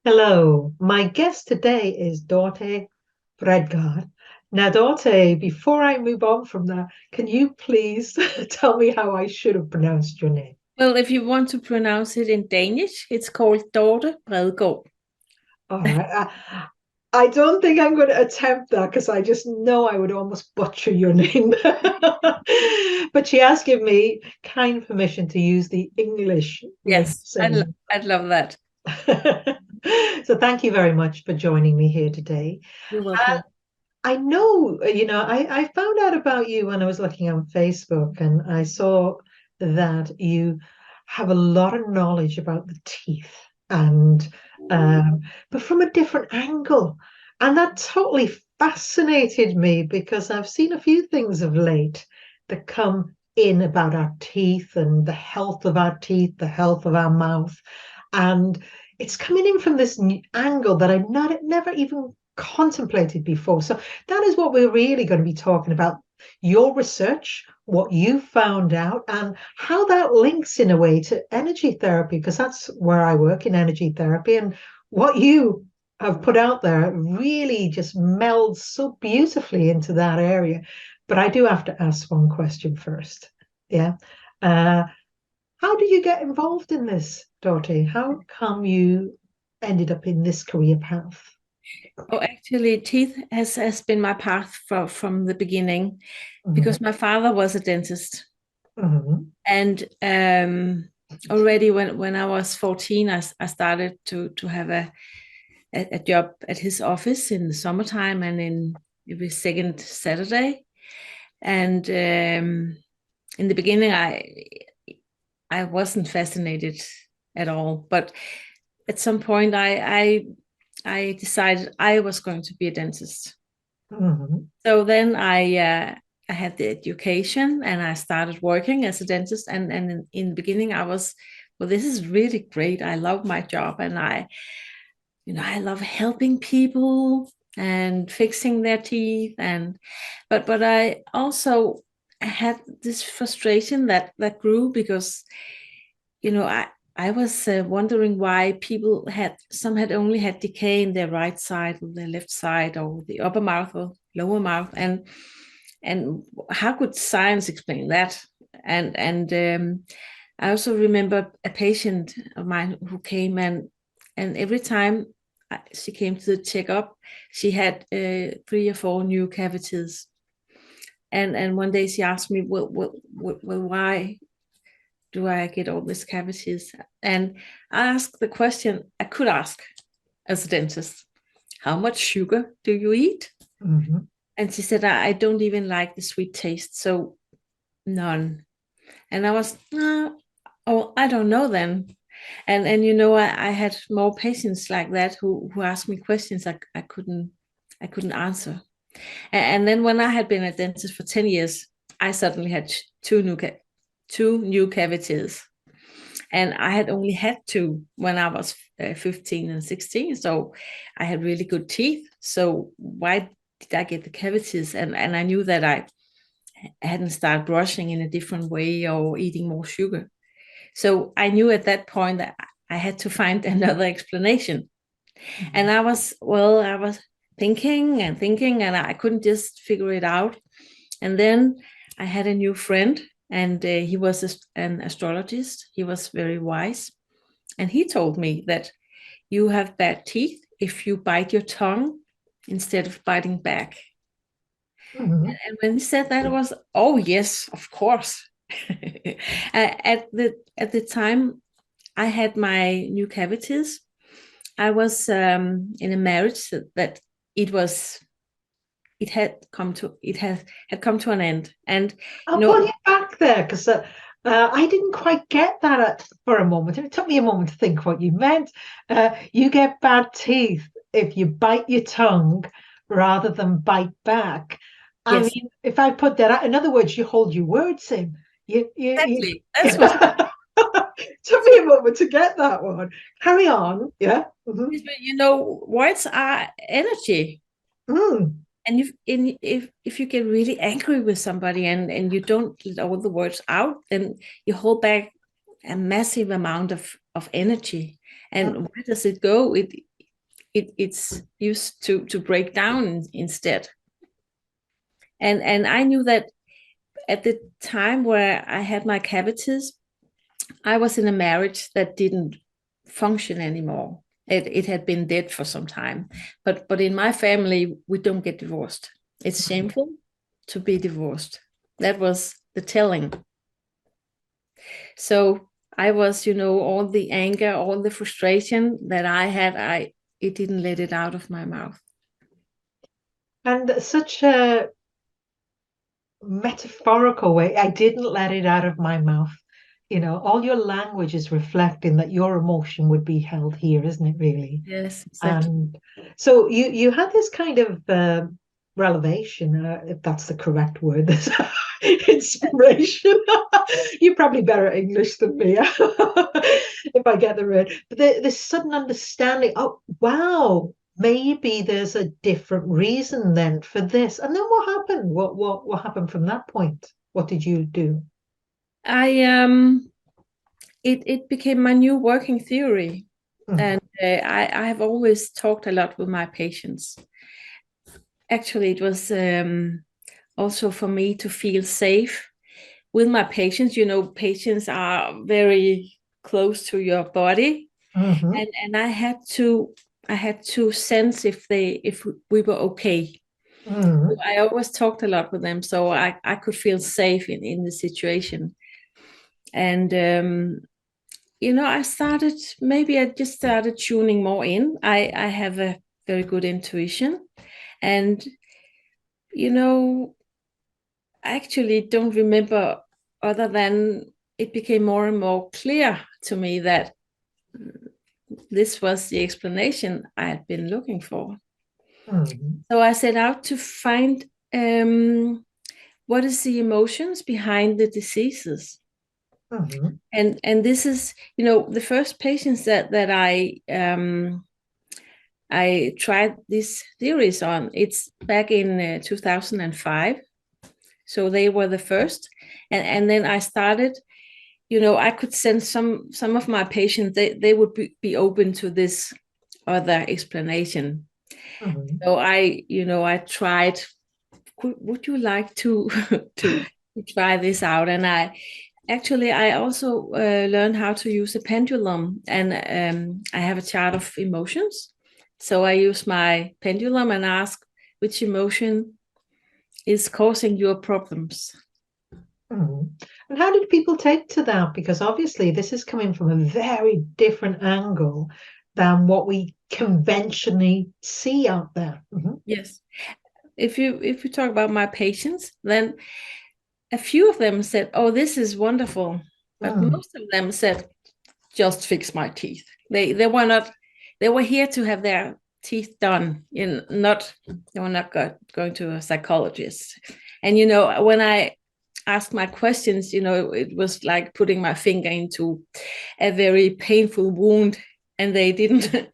Hello, my guest today is Dorte Bredgaard. Now, Dorte, before I move on from that, can you please tell me how I should have pronounced your name? Well, if you want to pronounce it in Danish, it's called Dorte Bredgaard. All right. I don't think I'm going to attempt that because I just know I would almost butcher your name. But she has given me kind permission to use the English way of Yes, saying. I'd love that. So thank you very much for joining me here today. You're Uh, welcome. I know, I found out about you when I was looking on Facebook and I saw that you have a lot of knowledge about the teeth and but from a different angle. And that totally fascinated me because I've seen a few things of late that come in about our teeth and the health of our teeth, the health of our mouth. And it's coming in from this angle that I not never even contemplated before. So that is what we're really going to be talking about. Your research, what you found out, and how that links in a way to energy therapy, because that's where I work in energy therapy. And what you have put out there really just melds so beautifully into that area. But I do have to ask one question first. Yeah. Uh, how did you get involved in this, Dorothy? How come you ended up in this career path? Oh, actually, teeth has been my path from the beginning Mhm, because my father was a dentist. mhm, And already when I was 14, I started to have a job at his office in the summertime and in every second Saturday. And in the beginning, I wasn't fascinated at all. But at some point, I decided I was going to be a dentist. mhm, So then I had the education and I started working as a dentist. And in the beginning, I was, well, this is really great. I love my job, and I love helping people and fixing their teeth. But I also had this frustration that grew because I was wondering why people had only had decay in their right side or their left side or the upper mouth or lower mouth, and how could science explain that? And I also remember a patient of mine who came, and every time she came to the checkup, she had 3 or 4 new cavities. And one day she asked me, well, why do I get all these cavities? And I asked the question I could ask as a dentist: how much sugar do you eat? mhm. And she said, I don't even like the sweet taste, so none. And I was, oh, I don't know then. And I had more patients like that who asked me questions I couldn't answer. And then when I had been a dentist for 10 years, I suddenly had two new cavities, and I had only had two when I was 15 and 16. So I had really good teeth. So why did I get the cavities? And I knew that I hadn't started brushing in a different way or eating more sugar. So I knew at that point that I had to find another explanation. And I was thinking and thinking, and I couldn't just figure it out. And then I had a new friend, and he was an astrologist. He was very wise. And he told me that you have bad teeth if you bite your tongue instead of biting back. Mhm. And when he said that, it was, oh yes, of course. At the time I had my new cavities, I was in a marriage that it was it had come to an end. And you I'll pull know you back there because I didn't quite get that for a moment. It took me a moment to think what you meant. You get bad teeth if you bite your tongue rather than bite back. I yes, mean, if I put that out, in other words, you hold your words in. You exactly, that's what. took me a moment to get that one. Carry on. Yeah. Mhm. Words are energy. Mm. And if you get really angry with somebody, and you don't let all the words out, then you hold back a massive amount of energy. And where does it go? it's used to break down instead. And I knew that at the time where I had my cavities, I was in a marriage that didn't function anymore. It had been dead for some time. But in my family, we don't get divorced. It's shameful to be divorced. That was the telling. So I was, all the anger, all the frustration that I had, it didn't let it out of my mouth. And such a metaphorical way, I didn't let it out of my mouth. All your language is reflecting that your emotion would be held here, isn't it, really? Yes, exactly. And so you had this kind of revelation, if that's the correct word, this inspiration. You're probably better at English than me, if I get the word. But this sudden understanding, oh, wow, maybe there's a different reason then for this. And then what happened? What happened from that point? What did you do? It became my new working theory. Mm, And I have always talked a lot with my patients. Actually, it was also for me to feel safe with my patients. Patients are very close to your body, mhm, and I had to sense if we were okay. So mhm, I always talked a lot with them, so I could feel safe in the situation. And I just started tuning more in. I have a very good intuition, and you know I actually don't remember, other than it became more and more clear to me that this was the explanation I had been looking for. mhm, So I set out to find what is the emotions behind the diseases. mhm, And this is, the first patients that I tried these theories on. It's back in 2005. So they were the first. And then I started, I could sense some of my patients, they would be open to this other explanation. mhm. So I tried, would you like to to try this out? And I also learned how to use a pendulum, and I have a chart of emotions. So I use my pendulum and ask which emotion is causing your problems. Mhm. And how did people take to that? Because obviously this is coming from a very different angle than what we conventionally see out there. Mhm. Yes. If you talk about my patients, then a few of them said, "Oh, this is wonderful," but Mm, most of them said, "Just fix my teeth." They were not. They were here to have their teeth done. They were not going to a psychologist. And when I asked my questions, it was like putting my finger into a very painful wound, and they didn't.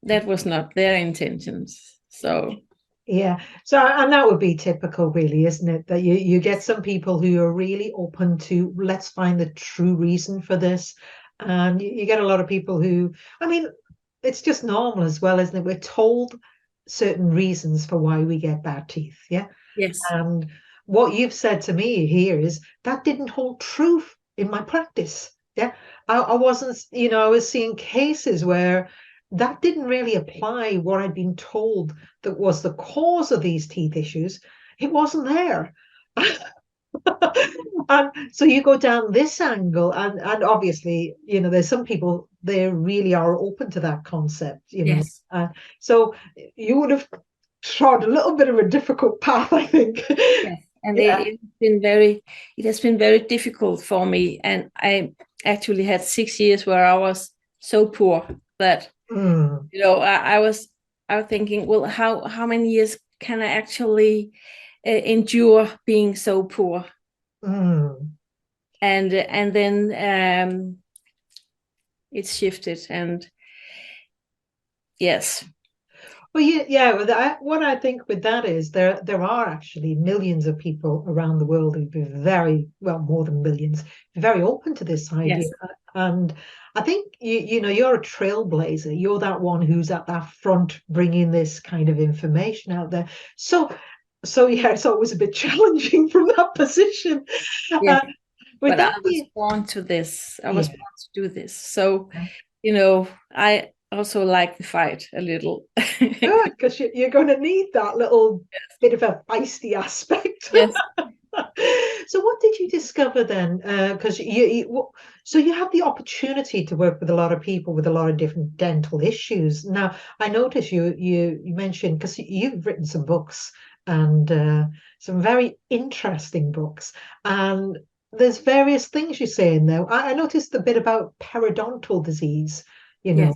That was not their intentions. So yeah. So, and that would be typical, really, isn't it? That you get some people who are really open to, let's find the true reason for this. And you get a lot of people who, I mean, it's just normal as well, isn't it? We're told certain reasons for why we get bad teeth. Yeah. yes, And what you've said to me here is that didn't hold true in my practice. Yeah. I wasn't, I was seeing cases where that didn't really apply what I'd been told that was the cause of these teeth issues. It wasn't there. And so you go down this angle, and obviously, there's some people they really are open to that concept. yes. So you would have trod a little bit of a difficult path, I think. Yes, and Yeah. it has been very difficult for me. And I actually had 6 years where I was so poor that Mm, I was thinking, well, how many years can I actually endure being so poor? mm. And then it shifted, and yes, Well, yeah. What I think with that is there are actually millions of people around the world who've been very well, more than millions, very open to this idea. Yes. And I think you're a trailblazer. You're that one who's at that front bringing this kind of information out there. So yeah, it's always a bit challenging from that position. Yes. Uh, with But I that was being, born to this. I was yeah, born to do this. So, I also like the fight a little. good, because you're going to need that little bit of a feisty aspect. Yes. So what did you discover then? Because so you have the opportunity to work with a lot of people with a lot of different dental issues. Now, I noticed you mentioned, because you've written some books and some very interesting books, and there's various things you say in there. I noticed the bit about periodontal disease, you know. Yes.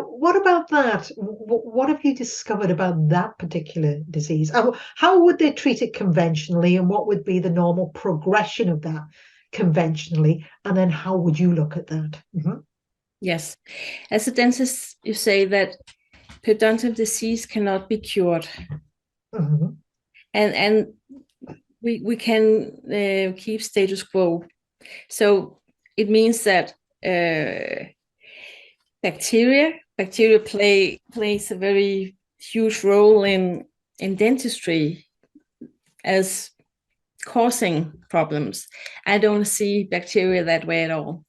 What about that? What have you discovered about that particular disease? How would they treat it conventionally, and what would be the normal progression of that conventionally? And then how would you look at that? Yes. As a dentist, you say that periodontal disease cannot be cured. Hmm. And we can keep status quo. So it means that bacteria plays a very huge role in dentistry as causing problems. I don't see bacteria that way at all.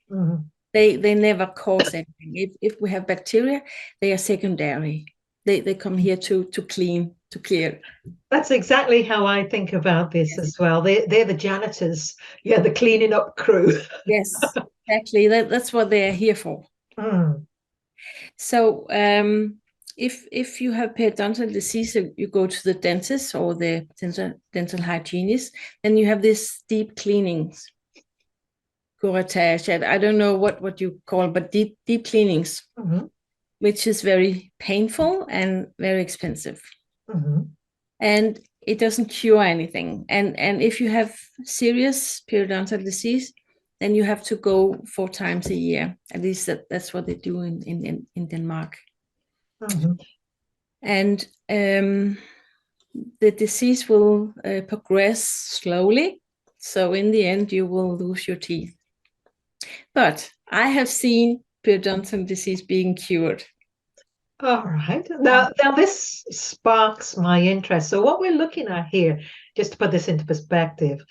Hmm. They never cause anything. If we have bacteria, they are secondary. They come here to clean, to clear. That's exactly how I think about this Yes. as well. They're the janitors, yeah, the cleaning up crew. Yes, exactly. That's what they are here for. Mm. So if you have periodontal disease, you go to the dentist or the dental hygienist, and you have this deep cleanings, curettage. I don't know what you call, but deep cleanings, Hmm. which is very painful and very expensive, Hmm. and it doesn't cure anything. And if you have serious periodontal disease, then you have to go 4 times a year. At least that's what they do in Denmark. Hmm. And the disease will progress slowly. So in the end, you will lose your teeth. But I have seen periodontal disease being cured. All right. Now this sparks my interest. So what we're looking at here, just to put this into perspective,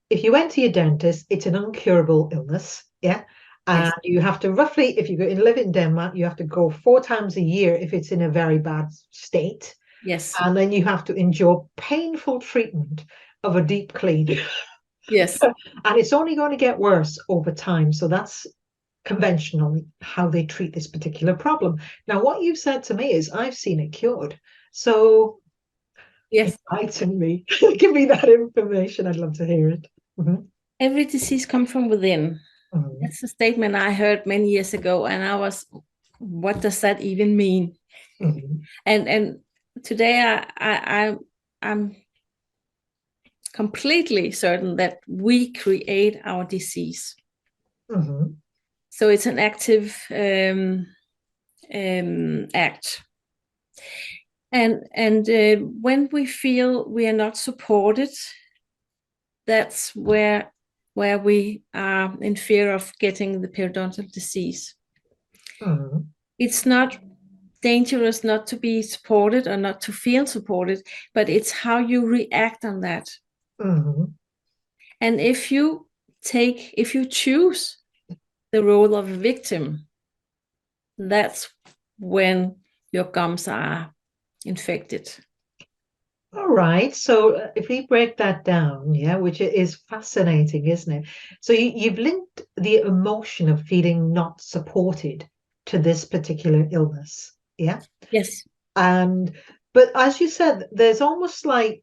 if you went to your dentist, it's an uncurable illness, yeah, and Yes, you have to roughly, if you live in Denmark, you have to go 4 times a year if it's in a very bad state, yes, and then you have to endure painful treatment of a deep clean, yes, and it's only going to get worse over time. So that's conventionally how they treat this particular problem. Now, what you've said to me is I've seen it cured. So yes. enlighten me, give me that information. I'd love to hear it. Mhm. Every disease comes from within. Mhm. That's a statement I heard many years ago, and I was, what does that even mean? Mhm. And today I'm completely certain that we create our disease. Mhm. So it's an active act. And when we feel we are not supported, that's where we are in fear of getting the periodontal disease. Mhm. It's not dangerous not to be supported or not to feel supported, but it's how you react on that. Mhm. And if you choose the role of a victim, that's when your gums are infected. All right. So if we break that down, yeah, which is fascinating, isn't it? So you've linked the emotion of feeling not supported to this particular illness, yeah? Yes, And but as you said, there's almost like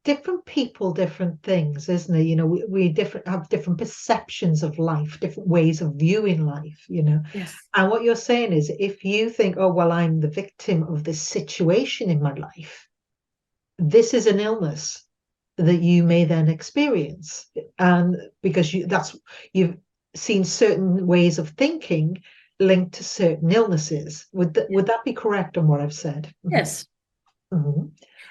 different people, different things, isn't it? We different have different perceptions of life, different ways of viewing life. yes, And what you're saying is if you think, oh, well, I'm the victim of this situation in my life, this is an illness that you may then experience. And because you've seen certain ways of thinking linked to certain illnesses. Would that be correct on what I've said? Yes. Mm-hmm.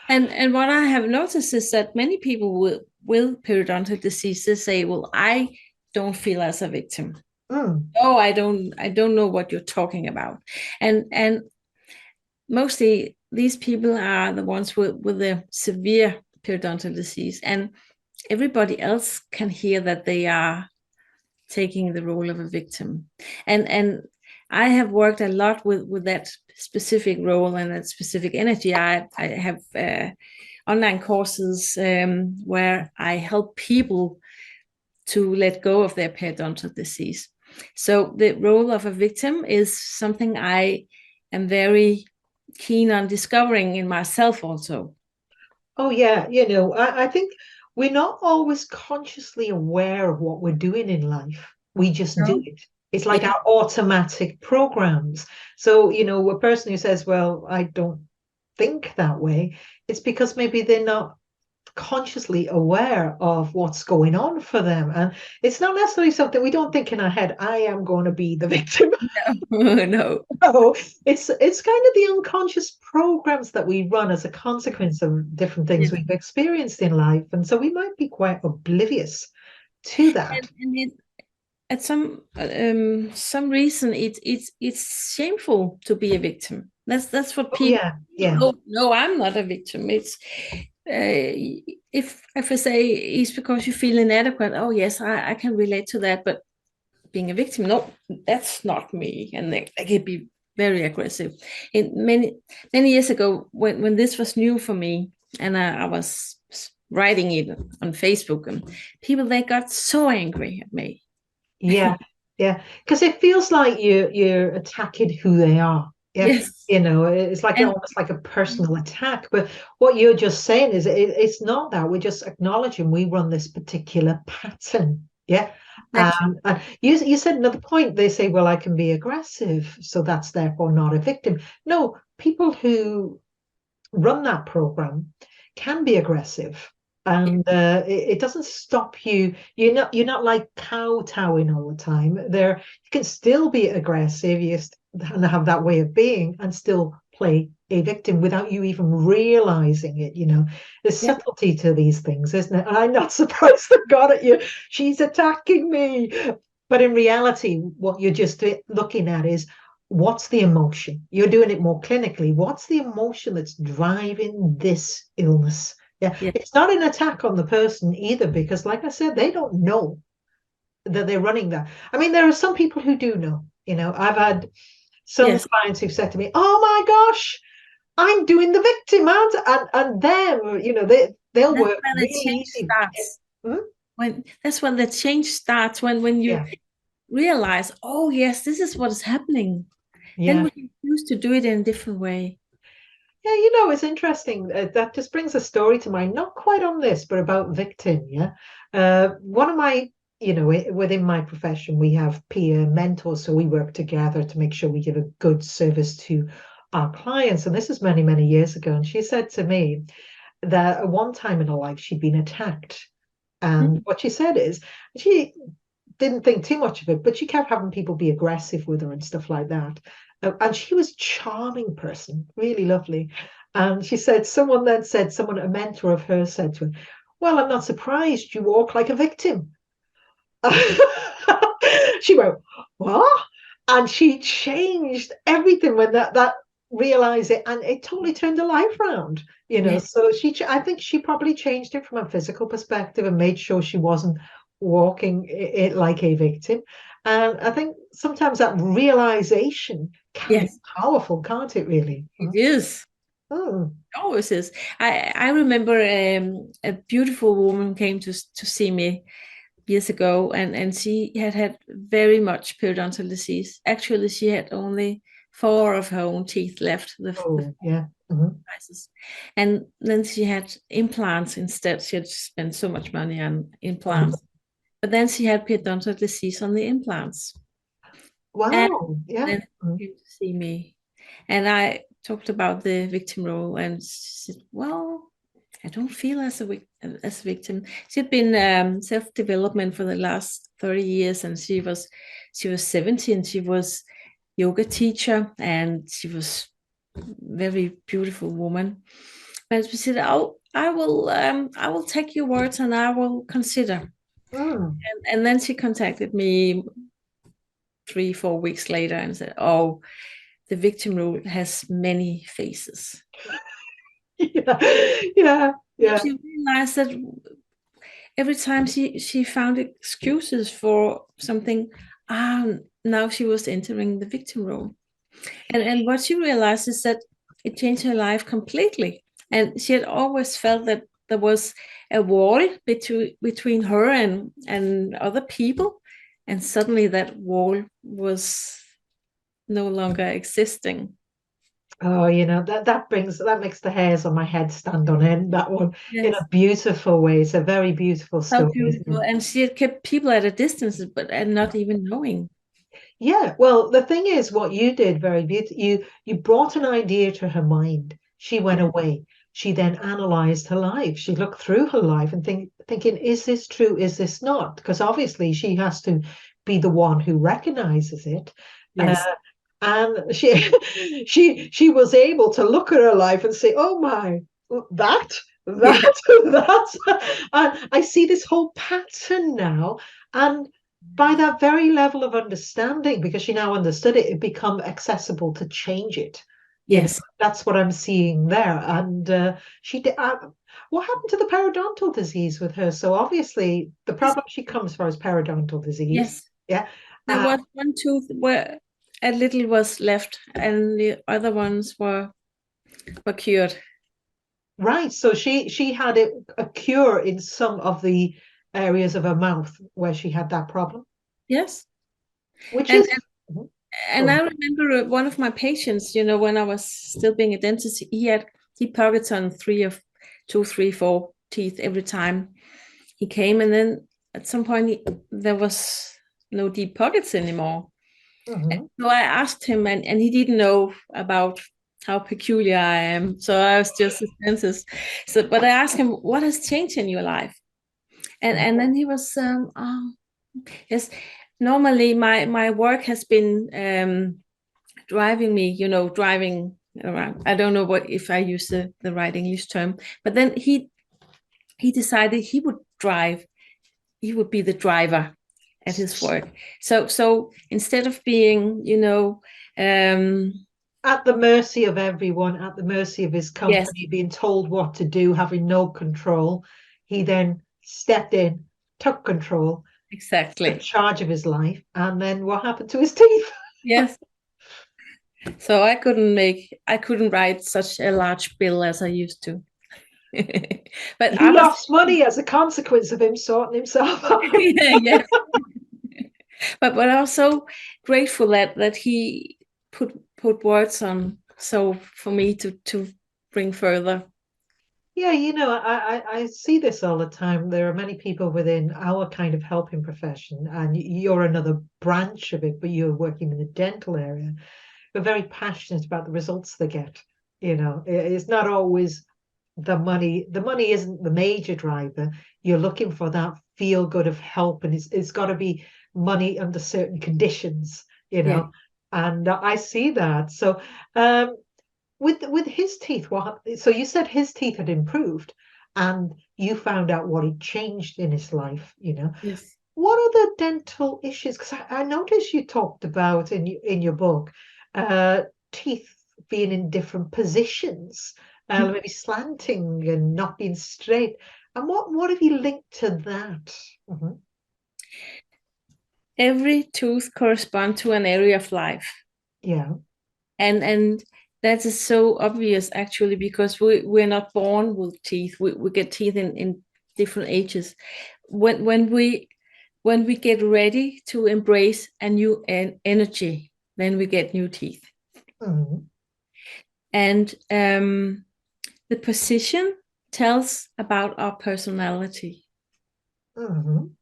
And what I have noticed is that many people with periodontal diseases say, well, I don't feel as a victim. Mm. Oh, I don't know what you're talking about. And mostly these people are the ones with the severe periodontal disease. And everybody else can hear that they are taking the role of a victim. And I have worked a lot with that specific role and that specific energy. I have online courses where I help people to let go of their periodontal disease. So the role of a victim is something I am very keen on discovering in myself also. Oh yeah, you know, I think we're not always consciously aware of what we're doing in life. We just do No. it. It's like Yeah. our automatic programs. So, you know, a person who says, well, I don't think that way, it's because maybe they're not consciously aware of what's going on for them. And it's not necessarily something we don't think in our head, I am going to be the victim. No, no. No, it's kind of the unconscious programs that we run as a consequence of different things Yes. we've experienced in life. And so we might be quite oblivious to that. And it, at some reason it's shameful to be a victim. That's what Oh people. yeah, yeah. No, no, I'm not a victim. It's if I say it's because you feel inadequate. Oh yes, I can relate to that. But being a victim, no, that's not me. And they can be very aggressive. In many years ago, when this was new for me, and I was writing it on Facebook, and people they got so angry at me. Yeah, yeah. Because it feels like you're attacking who they are. Yeah. Yes. You know, it's like And almost like a personal attack. But what you're just saying is it's not that. We're just acknowledging we run this particular pattern. Yeah. exactly. And you said another point. They say, well, I can be aggressive, so that's therefore not a victim. No, people who run that program can be aggressive, and it doesn't stop you. You're not like kowtowing all the time. There, you can still be aggressive, and have that way of being, and still play a victim without you even realizing it. You know, there's Yeah. subtlety to these things, isn't it? And I'm not surprised they got at you. She's attacking me. But in reality, what you're just looking at is what's the emotion? You're doing it more clinically. What's the emotion that's driving this illness? Yeah, Yeah. it's not an attack on the person either, because, like I said, they don't know that they're running that. I mean, there are some people who do know. You know, I've had some Yes. clients who've said to me, "Oh my gosh, I'm doing the victim," and them, you know, they'll That's work where the really change easy. starts. Hmm? When that's when the change starts. When you Yeah, realize, oh yes, this is what is happening. Then yeah. we can choose to do it in a different way. Yeah, you know, it's interesting. That just brings a story to mind, not quite on this, but about victim. Yeah. One of my, you know, within my profession, we have peer mentors. So we work together to make sure we give a good service to our clients. And this is many, many years ago. And she said to me that at one time in her life, she'd been attacked. And Mm. what she said is she didn't think too much of it, but she kept having people be aggressive with her and stuff like that. And she was a charming person, really lovely. And she said, someone then said, someone, a mentor of hers said to her, well, I'm not surprised you walk like a victim. She went, what? And she changed everything when that realized it, and it totally turned her life around, you know. Yes. So I think she probably changed it from a physical perspective and made sure she wasn't walking it like a victim. And I think sometimes that realization can be Yes. powerful, can't it, really? It is. Mm. It always is. I remember a beautiful woman came to see me years ago, and she had very much periodontal disease. Actually, she had only four of her own teeth left, the Oh, yeah. Mhm. pieces. And then she had implants instead. She had spent so much money on Oh, implants. But then she had periodontal disease on the implants. And wow. Yeah. then Mhm. she came to see me. And I talked about the victim role, and she said, well, I don't feel as a victim. She'd been self-development for the last 30 years, and she was 70, and she was yoga teacher, and she was very beautiful woman. But she said, "Oh, I will take your words and I will consider." Mm. And then she contacted me 3, 4 weeks later and said, "Oh, the victim role has many faces." Yeah, yeah, So yeah. she realized that every time she found excuses for something, now she was entering the victim role. And what she realized is that it changed her life completely. And she had always felt that there was a wall between her and other people. And suddenly that wall was no longer existing. Oh, that makes the hairs on my head stand on end, that one, in Yes. a beautiful way. It's a very beautiful So story, isn't beautiful. it? And she had kept people at a distance, but and not even knowing. Yeah, well, the thing is, what you did very beautiful. You brought an idea to her mind. She went Yeah. away. She then analyzed her life. She looked through her life and thinking, is this true? Is this not? Because obviously she has to be the one who recognizes it. Uh, Yes. and she was able to look at her life and say, "Oh my, that Yeah. that that." And I see this whole pattern now, and by that very level of understanding, because she now understood it, it become accessible to change it. Yes. That's what I'm seeing there. And she did. What happened to the periodontal disease with her? So obviously, the Yes. problem she comes for is periodontal disease. Yes. Yeah. There was one tooth where a little was left, and the other ones were cured. Right. So she had a cure in some of the areas of her mouth where she had that problem, Yes. which And is. Mhm. Go and I on. remember one of my patients, when I was still being a dentist, he had deep pockets on 2, 3, 4 teeth every time he came, and then at some point there was no deep pockets anymore. Mhm. So I asked him, and he didn't know about how peculiar I am. So I was just a dentist. So, but I asked him, "What has changed in your life?" And then he was, "Oh, yes. Normally, my work has been driving me, driving around. I don't know what if I use the right English term, but then he decided he would drive. He would be the driver at his work. So instead of being, um, At the mercy of everyone, at the mercy of his yes, company, being told what to do, having no control, he then stepped in, took control, took exactly. charge of his life, and then what happened to his teeth? Yes. So I couldn't write such a large bill as I used to. But He I was, lost money as a consequence of him sorting himself out. yeah, yes. But I was so grateful that he put words on, so for me to bring further. Yeah, I see this all the time. There are many people within our kind of helping profession, and you're another branch of it, but you're working in the dental area. We're very passionate about the results they get. It's not always the money. The money isn't the major driver. You're looking for that feel good of help, and it's got to be money under certain conditions, Yeah. and I see that. So, um, with his teeth, so you said his teeth had improved, and you found out what had changed in his life. Yes. What other dental issues? Because I noticed you talked about in your book, uh, teeth being in different positions, maybe slanting and not being straight. And what have you linked to that? Mhm. Every tooth corresponds to an area of life. Yeah. And that is so obvious actually, because we're not born with teeth. We get teeth in different ages. When we get ready to embrace a new energy, then we get new teeth. Mhm. And the position tells about our personality. Mhm.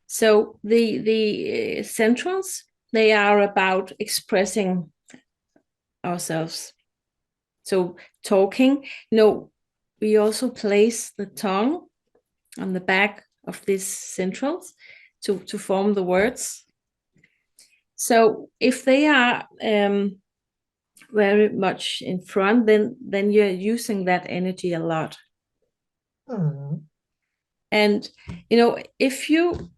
So the centrals, they are about expressing ourselves. So talking, we also place the tongue on the back of these centrals to form the words. So if they are very much in front, then you're using that energy a lot. Mm. And if you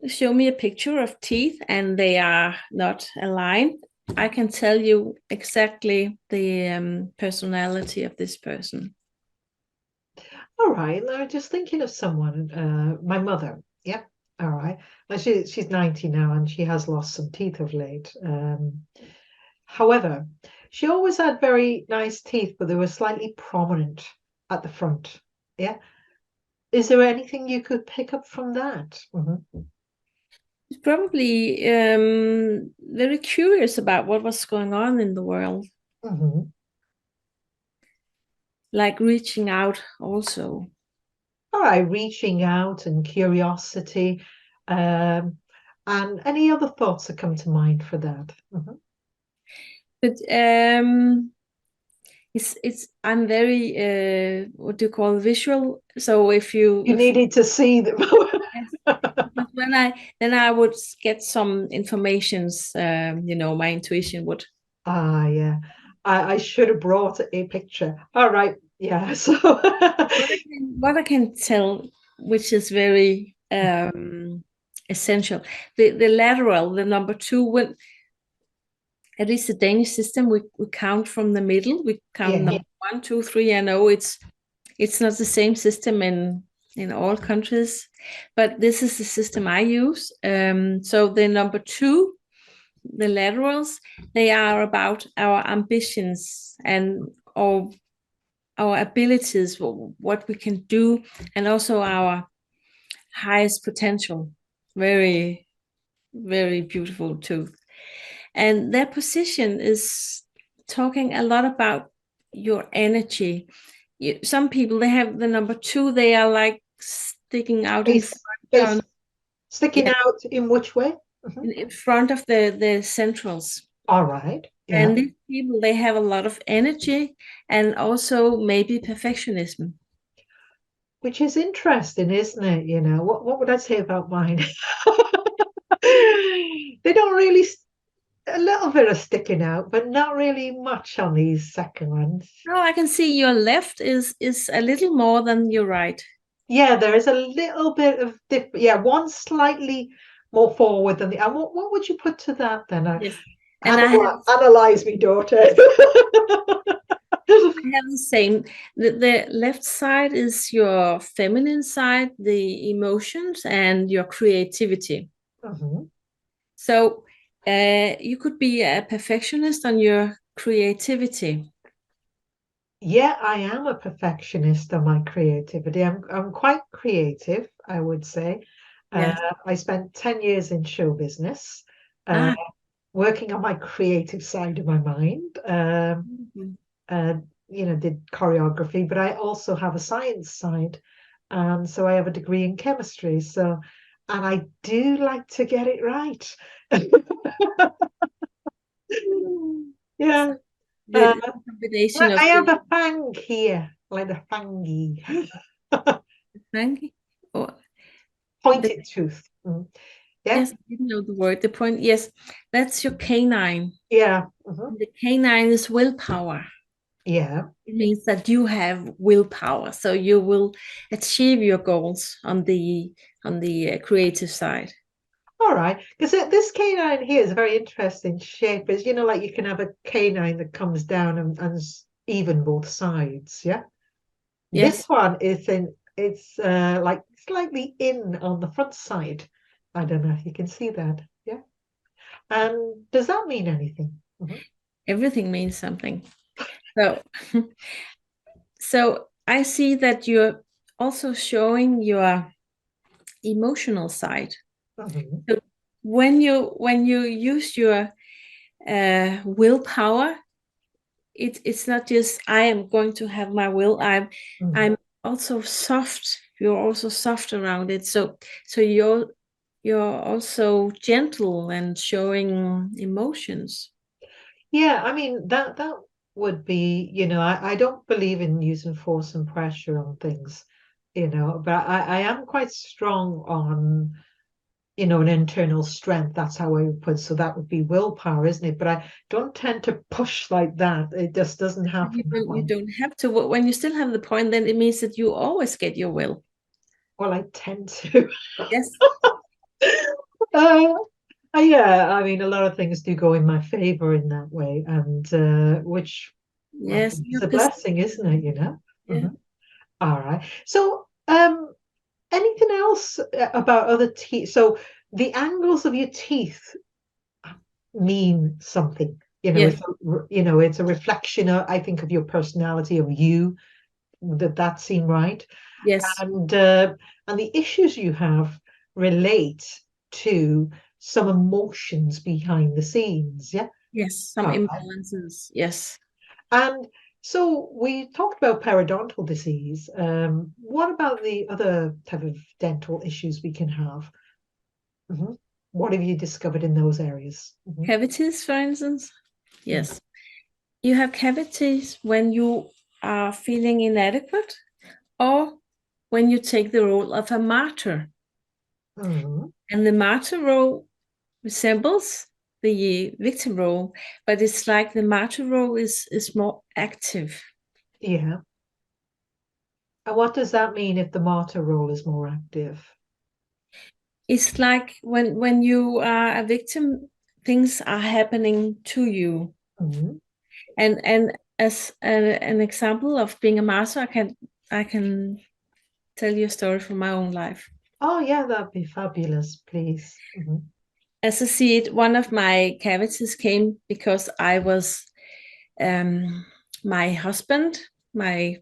show me a picture of teeth and they are not aligned, I can tell you exactly the personality of this person. All right. Now, just thinking of someone, my mother. Yeah. All right. Now she's 90 now and she has lost some teeth of late. However, she always had very nice teeth, but they were slightly prominent at the front. Yeah. Is there anything you could pick up from that? He's probably very curious about what was going on in the world, Hmm. like reaching out also. All right, reaching out and curiosity. Um, and any other thoughts that come to mind for that? But it's I'm very what do you call visual. So if you You needed to see them. yes, because then I would get some informations. My intuition would. Ah, yeah. I should have brought a picture. All right. Yeah. So, What I can tell, which is very essential, the lateral, the number two, when at least the Danish system, we count from the middle. We count yeah. number one, two, three. I know it's not the same system in all countries, but this is the system I use. So the number two, the laterals, they are about our ambitions and our abilities, what we can do, and also our highest potential. Very, very beautiful tooth. And their position is talking a lot about your energy. Some people, they have the number two, they are like sticking out in Face, front face on, sticking yeah, out in which way? Mhm. in front of the centrals. All right. Yeah. And these people, they have a lot of energy and also maybe perfectionism. Which is interesting, isn't it? What would I say about mine? They don't really, a little bit of sticking out, but not really much on these second ones. No, I can see your left is a little more than your right. Yeah, there is a little bit of yeah, one slightly more forward than the and what would you put to that then? Yes. And Analyze me, daughter. I have the same. The left side is your feminine side, the emotions and your creativity. Mhm. So you could be a perfectionist on your creativity. Yeah, I am a perfectionist on my creativity. I'm quite creative, I would say. Uh, Yes. I spent 10 years in show business, Ah. working on my creative side of my mind. Mhm. Uh, did choreography, but I also have a science side. And so I have a degree in chemistry. And I do like to get it right. Yeah. Uh, The combination I of have the a fang here, like a fangy, Frankie or the pointed tooth. Yeah, yes, I didn't know the word. The point, yes, that's your canine. yeah, The canine is willpower. yeah. It means that you have willpower, so you will achieve your goals on the creative side. All right, because this canine here is a very interesting shape. Is like you can have a canine that comes down and even both sides. Yeah, this Yes, one it's like slightly in on the front side. I don't know if you can see that. Yeah, and does that mean anything? everything means something. So, so I see that you're also showing your emotional side. Mhm. So when you use your willpower, it's not just I am going to have my will. I'm also soft. You're also soft around it. So you're also gentle and showing emotions. Yeah, I mean that would be, I don't believe in using force and pressure on things, but I am quite strong on an internal strength. That's how I would put it. So that would be willpower, isn't it? But I don't tend to push like that. It just doesn't happen that You way. don't have to. When you still have the point, then it means that you always get your will. Well, I tend to. Yes. uh, yeah, I mean, a lot of things do go in my favor in that way, and which I Yes. think is a blessing, isn't it? Yeah. All right. So, anything else about other teeth? So, the angles of your teeth mean something. Yes. It's a reflection, I think, of your personality, of you. That seem right, Yes. and the issues you have relate to some emotions behind the scenes. Yeah. Yes. Some All right. imbalances. Yes. And so we talked about periodontal disease. What about the other type of dental issues we can have? Mhm. What have you discovered in those areas? Mhm. Cavities, for instance. Mm. Yes. You have cavities when you are feeling inadequate or when you take the role of a martyr. Mhm. And the martyr role resembles the victim role, but it's like the martyr role is more active. Yeah. And what does that mean if the martyr role is more active? It's like when you are a victim, things are happening to you. Mhm. And as an example of being a martyr, I can tell you a story from my own life. Oh, yeah, that'd be fabulous, please. Mhm. As I see it, one of my cavities came because I was my husband, my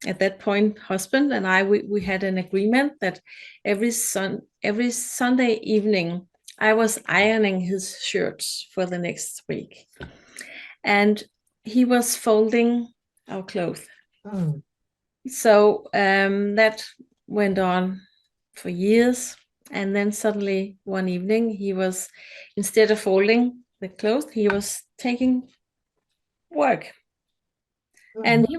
at that point husband and I we had an agreement that every Sunday evening I was ironing his shirts for the next week, and he was folding our clothes. Mm. So that went on for years, and then suddenly one evening he was, instead of folding the clothes, he was taking work. Mm. And he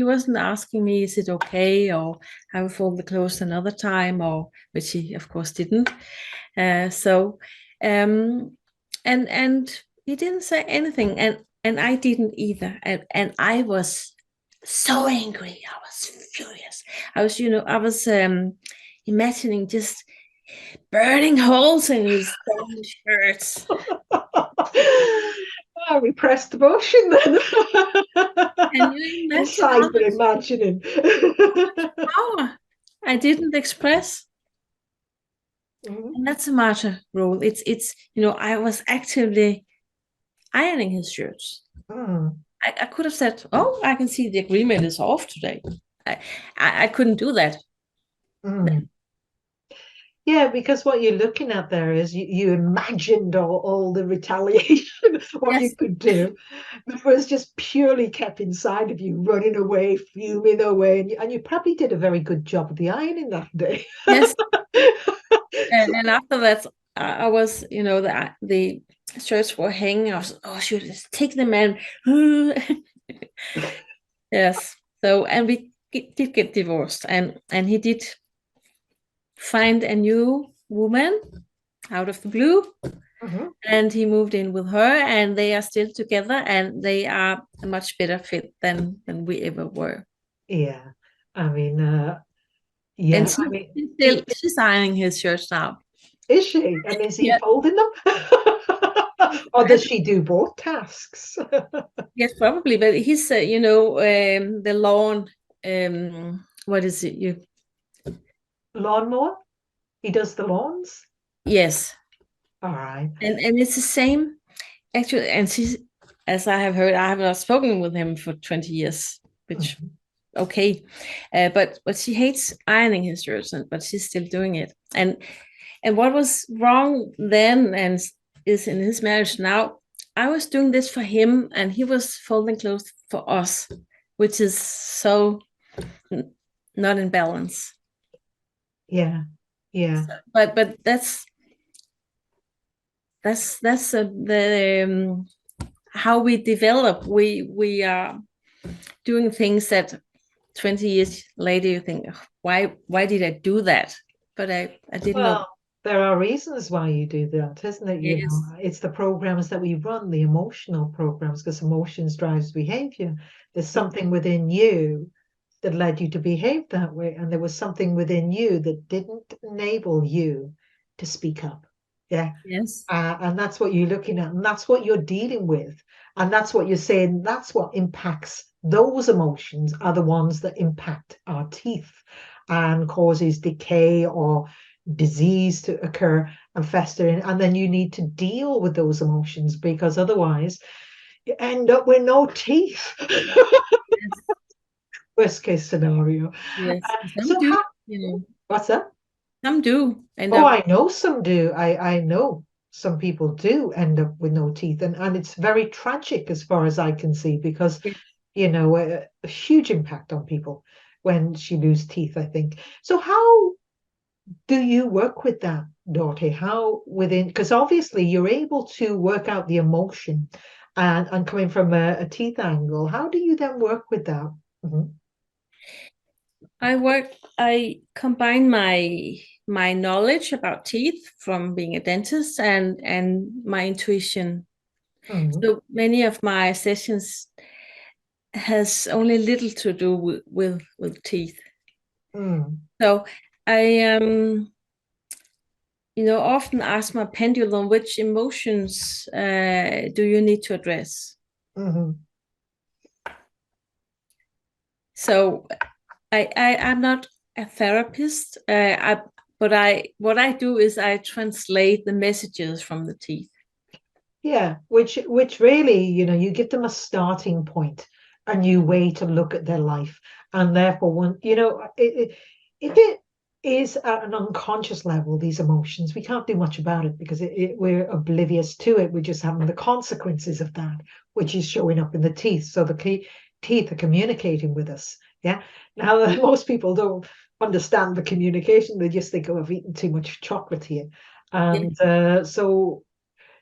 wasn't asking me, is it okay, or I will fold the clothes another time, or which he of course didn't. So and he didn't say anything, and I didn't either. And I was so angry. I was furious. I was imagining just burning holes in his shirts. Oh, repressed emotion then. Can you imagine Inside, but imagining. power I didn't express? Mhm. And that's a martyr role. It's I was actively ironing his shirts. Mm. I could have said, "Oh, I can see the agreement is off today." I I couldn't do that. Mm. Yeah, because what you're looking at there is you imagined all the retaliation, what you Yes, could do. But it was just purely kept inside of you, running away, fuming away. And you probably did a very good job of the ironing that day. yes. And after that, I was, the shirts were hanging. I was, oh, should I just take them and yes. So, and we did get divorced, and he did find a new woman out of the blue, Mhm. and he moved in with her, and they are still together, and they are a much better fit than we ever were. Yeah. I mean, And yeah, I mean, she's ironing his shirts now. is she? And is he Yeah. folding them? Or does she do both tasks? Yes, probably, but he's the lawn. What is it? You Lawnmower? He does the lawns? Yes, All right. and it's the same actually. And she's, as I have heard, I have not spoken with him for 20 years, which Mhm. okay, but she hates ironing his shirts, but she's still doing it. And what was wrong then and is in his marriage now, I was doing this for him and he was folding clothes for us, which is so not in balance. Yeah. Yeah. But that's the how we develop. We are doing things that 20 years later you think, why did I do that? but I didn't know. Well, there are reasons why you do that, isn't it? You know, Yes, it's the programs that we run, the emotional programs, because emotions drives behavior. There's yes, something within you that led you to behave that way, and there was something within you that didn't enable you to speak up. Yeah. yes, And that's what you're looking at, and that's what you're dealing with. And that's what you're saying. That's what impacts those emotions are the ones that impact our teeth and causes decay or disease to occur and fester in. And then you need to deal with those emotions because otherwise you end up with no teeth. yes, Worst case scenario. yes. Some So do, how, you know, what's that? some do end Oh, up. I know some do. I know some people do end up with no teeth, and it's very tragic as far as I can see because, Yeah. you know, a huge impact on people when she lose teeth, I think. So how do you work with that, Dorte? How within, because obviously you're able to work out the emotion and coming from a teeth angle, how do you then work with that? Mhm. I combine my knowledge about teeth from being a dentist and my intuition. Mhm. So many of my sessions has only little to do with teeth. Mhm. So I often ask my pendulum which emotions do you need to address. Mhm. So I'm not a therapist. But I what I do is I translate the messages from the teeth. Yeah, which really, you know, you give them a starting point, a new way to look at their life, and therefore, when you know, if it is at an unconscious level, these emotions, we can't do much about it because we're oblivious to it. We're just having the consequences of that, which is showing up in the teeth. So the teeth are communicating with us. Yeah. Now, most people don't understand the communication; they just think, "Oh, I've eaten too much chocolate here," Yeah. and so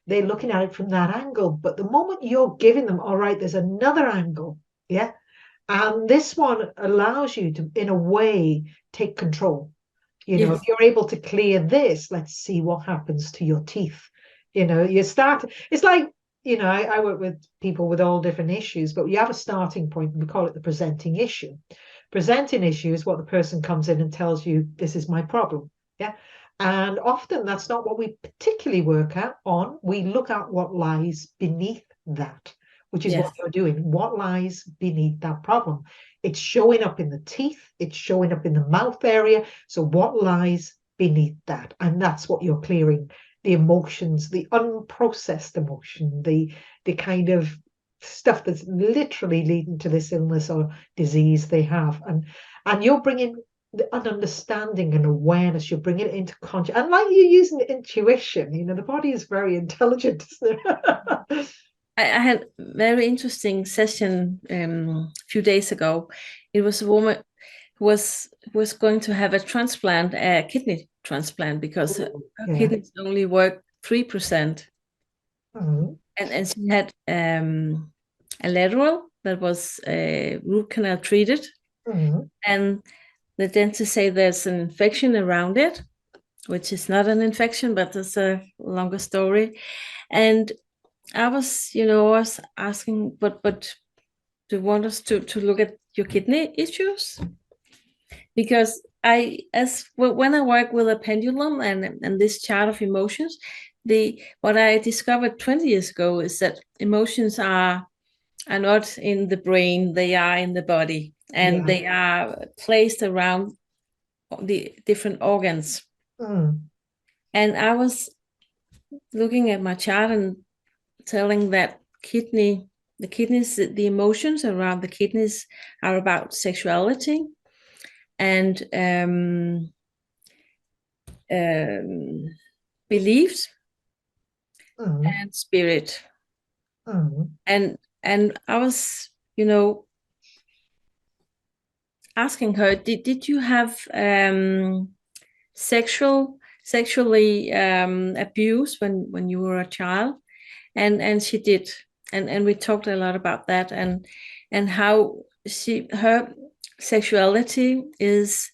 they're looking at it from that angle. But the moment you're giving them, all right, there's another angle, yeah, and this one allows you to, in a way, take control. You know, if Yes. you're able to clear this, let's see what happens to your teeth. You know, you start, it's like, you know, I work with people with all different issues, but you have a starting point, and we call it the presenting issue. Presenting issue is what the person comes in and tells you, this is my problem. Yeah. And often that's not what we particularly work at on. We look at what lies beneath that, which is what Yes. you're doing. What lies beneath that problem? It's showing up in the teeth, it's showing up in the mouth area. So, what lies beneath that? And that's what you're clearing, the emotions, the unprocessed emotion, the kind of stuff that's literally leading to this illness or disease they have. And you're bringing an understanding and awareness, you're bringing it into conscious, and like you're using intuition, you know, the body is very intelligent, isn't it? I had a very interesting session a few days ago. It was a woman who was going to have a transplant, a kidney transplant, because her Ooh, yeah. kidneys only work 3%. Mhm. And she had a lateral that was root canal treated. Mhm. And the dentist say there's an infection around it, which is not an infection, but it's a longer story. And I was asking, but do you want us to look at your kidney issues? Because when I work with a pendulum and this chart of emotions, the what I discovered 20 years ago is that emotions are not in the brain, they are in the body, and Yeah. they are placed around the different organs. Mm. And I was looking at my chart and telling that the kidneys, the emotions around the kidneys are about sexuality and um, beliefs Mm. and spirit. Mm. And I was, asking her, did you have sexually abused when you were a child? And she did, and we talked a lot about that, and how her sexuality is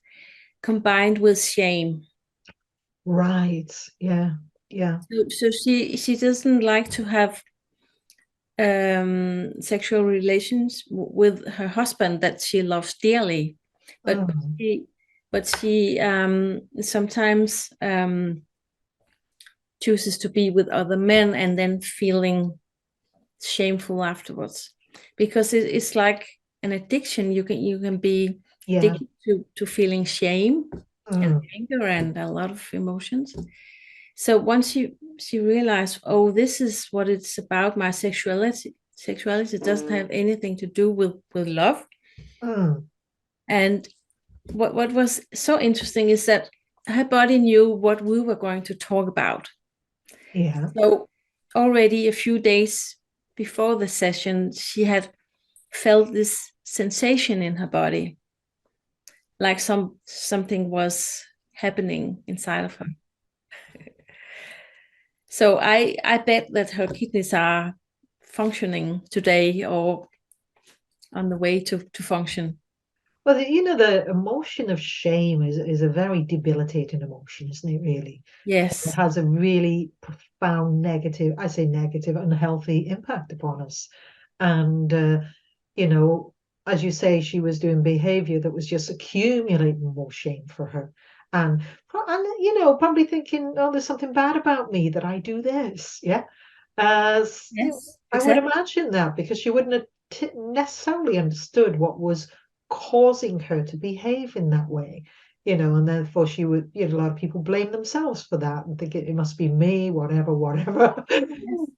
combined with shame. Right. Yeah. Yeah. So she doesn't like to have sexual relations with her husband that she loves dearly, but Mm. she sometimes chooses to be with other men and then feeling shameful afterwards, because it's like an addiction. You can be Yeah. addicted to feeling shame and Mm. anger and a lot of emotions. So once she realized, oh, this is what it's about, my sexuality doesn't have anything to do with love. Mm. And what was so interesting is that her body knew what we were going to talk about. Yeah. So already a few days before the session, she had felt this sensation in her body, like something was happening inside of her. So I bet that her kidneys are functioning today or on the way to function. Well, the emotion of shame is a very debilitating emotion, isn't it, really? It Yes. has a really profound negative, I say negative, unhealthy impact upon us. And, you know, as you say, she was doing behavior that was just accumulating more shame for her. And probably thinking, oh, there's something bad about me that I do this. Yeah. Yes, I would exactly. imagine that because she wouldn't have necessarily understood what was causing her to behave in that way, and therefore she would, a lot of people blame themselves for that and think it must be me, whatever, whatever. Yes. She didn't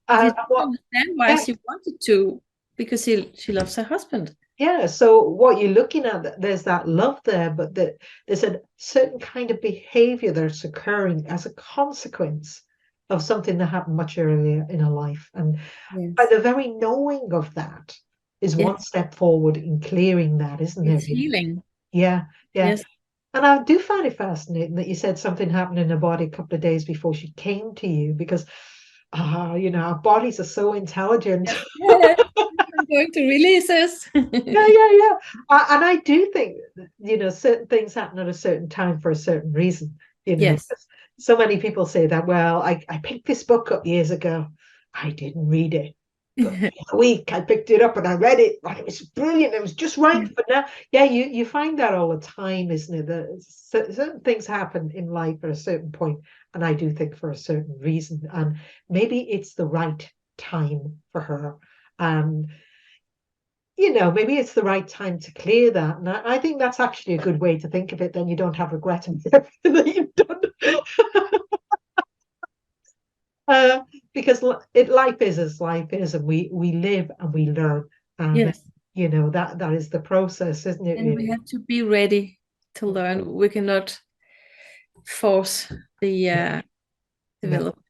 What, understand why yeah, she wanted to, because she loves her husband. yeah. So what you're looking at, there's that love there, but there's a certain kind of behavior that's occurring as a consequence of something that happened much earlier in her life. And by Yes. the very knowing of that is one Yes. step forward in clearing that, isn't it? It's healing. Yeah, yeah. Yes. And I do find it fascinating that you said something happened in her body a couple of days before she came to you because, our bodies are so intelligent. Yes. Yeah. I'm going to release this. Yeah, yeah, yeah. And I do think, certain things happen at a certain time for a certain reason. Yes. 'Cause so many people say that, well, I picked this book up years ago. I didn't read it. But the other week I picked it up and I read it and it was brilliant. It was just right for now. Yeah, you find that all the time, isn't it? That certain things happen in life at a certain point, and I do think for a certain reason. And maybe it's the right time for her. And maybe it's the right time to clear that. And I think that's actually a good way to think of it. Then you don't have regret about everything that you've done. uh, because life is as life is, and we live and we learn. And Yes. that is the process, isn't it, And we really? have to be ready to learn. We cannot force the No, development.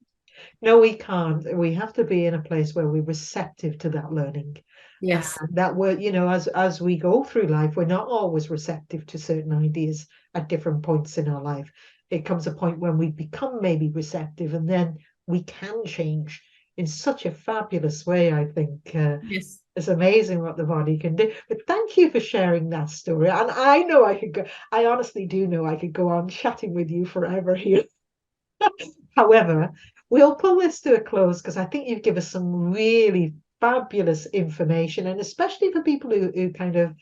no, we can't. We have to be in a place where we're receptive to that learning. Yes. And that we're, as we go through life, we're not always receptive to certain ideas at different points in our life. It comes a point when we become maybe receptive, and then we can change in such a fabulous way. I think Yes. it's amazing what the body can do. But thank you for sharing that story. And I know I could go, I honestly do know I could go on chatting with you forever here. However, we'll pull this to a close because I think you've given us some really fabulous information, and especially for people who kind of,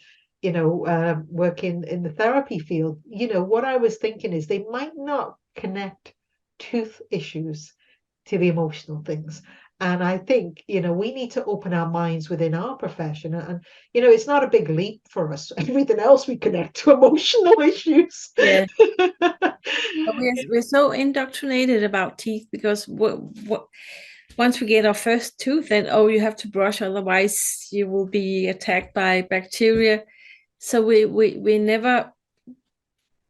work in the therapy field. What I was thinking is they might not connect tooth issues to the emotional things. And I think, we need to open our minds within our profession. And it's not a big leap for us. Everything else we connect to emotional issues. Yeah. But we're so indoctrinated about teeth because once we get our first tooth, then oh, you have to brush, otherwise you will be attacked by bacteria. So we never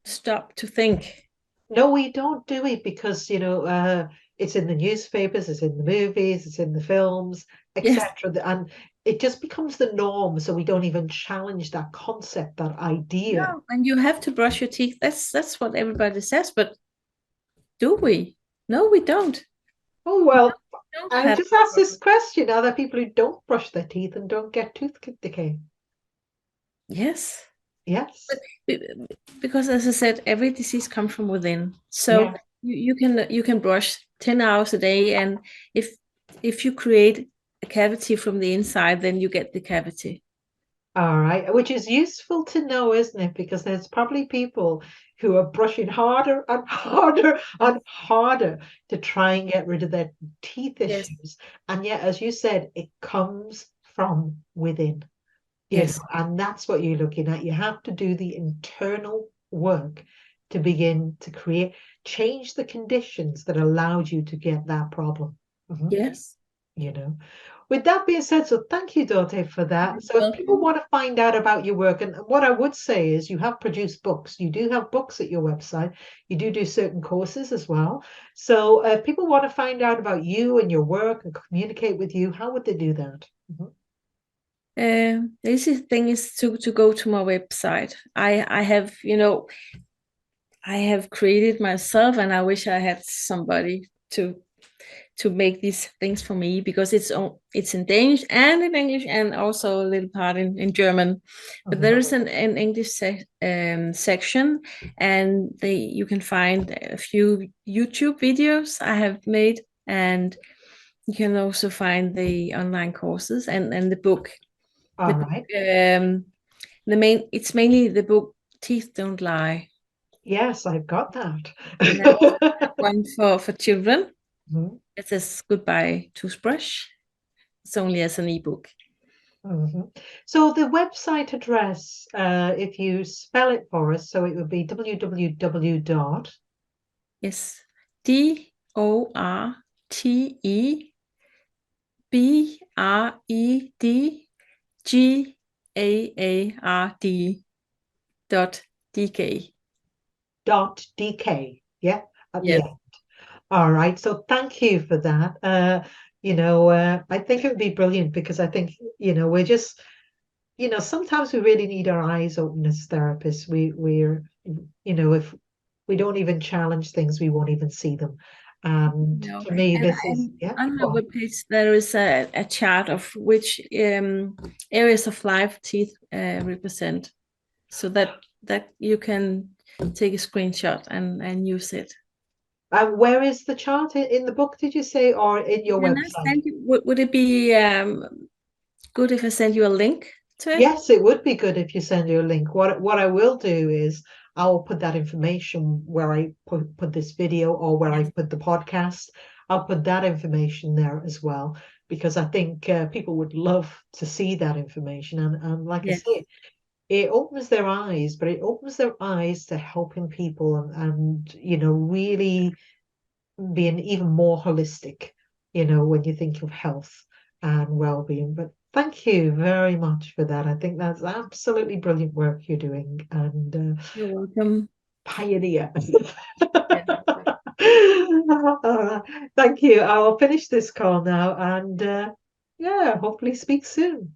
stop to think. No, we don't do it because, it's in the newspapers, it's in the movies, it's in the films, Yes. etc. And it just becomes the norm. So we don't even challenge that concept, that idea. No, and you have to brush your teeth. That's what everybody says, but do we? No, we don't. Oh, well, We don't I have just to asked brush. this question. Are there people who don't brush their teeth and don't get tooth decay? Yes. Yes. But because as I said, every disease comes from within. So Yeah. you can brush 10 hours a day, and if you create a cavity from the inside, then you get the cavity. All right, which is useful to know, isn't it? Because there's probably people who are brushing harder and harder and harder to try and get rid of their teeth Yes, issues. And yet, as you said, it comes from within, yes, and that's what you're looking at. You have to do the internal work to begin to change the conditions that allowed you to get that problem. Mhm. yes. You know. With that being said, so thank you, Dorte, for that. So if people Welcome. want to find out about your work, and what I would say is you have produced books. You do have books at your website. You do certain courses as well. So if people want to find out about you and your work and communicate with you, how would they do that? Mhm. The easy thing is to go to my website. I have, I have created myself, and I wish I had somebody to make these things for me, because it's in Danish and in English, and also a little part in German. But there is an English section, and you can find a few YouTube videos I have made, and you can also find the online courses and the book. The All book, right. it's mainly the book Teeth Don't Lie, Yes, I've got and I also that. have one for children. Mhm, It says Goodbye Toothbrush. It's only as an ebook. mhm. So the website address, if you spell it for us, so it would be www dot. Yes, DorteBredgaard .dk. Yeah, at the Yes. end. All right. So thank you for that. I think it would be brilliant because I think, we're just, sometimes we really need our eyes open as therapists. If we don't even challenge things, we won't even see them. And No, for me, and, this is, and yeah, on my go on. webpage there is a chart of which areas of life teeth represent, so that you can take a screenshot and use it. Where is the chart in the book, did you say, or in your Can I website? send you? Would it be good if I send you a link to it? Yes, it would be good if you send you a link. What I will do is I will put that information where I put this video or where I Yes. put the podcast. I'll put that information there as well because I think people would love to see that information. And like I Yes. say, it opens their eyes, but it opens their eyes to helping people and really being even more holistic, when you think of health and well-being. But thank you very much for that. I think that's absolutely brilliant work you're doing and You're welcome. pioneer. Yes. All right. Thank you. I will finish this call now and yeah, hopefully speak soon.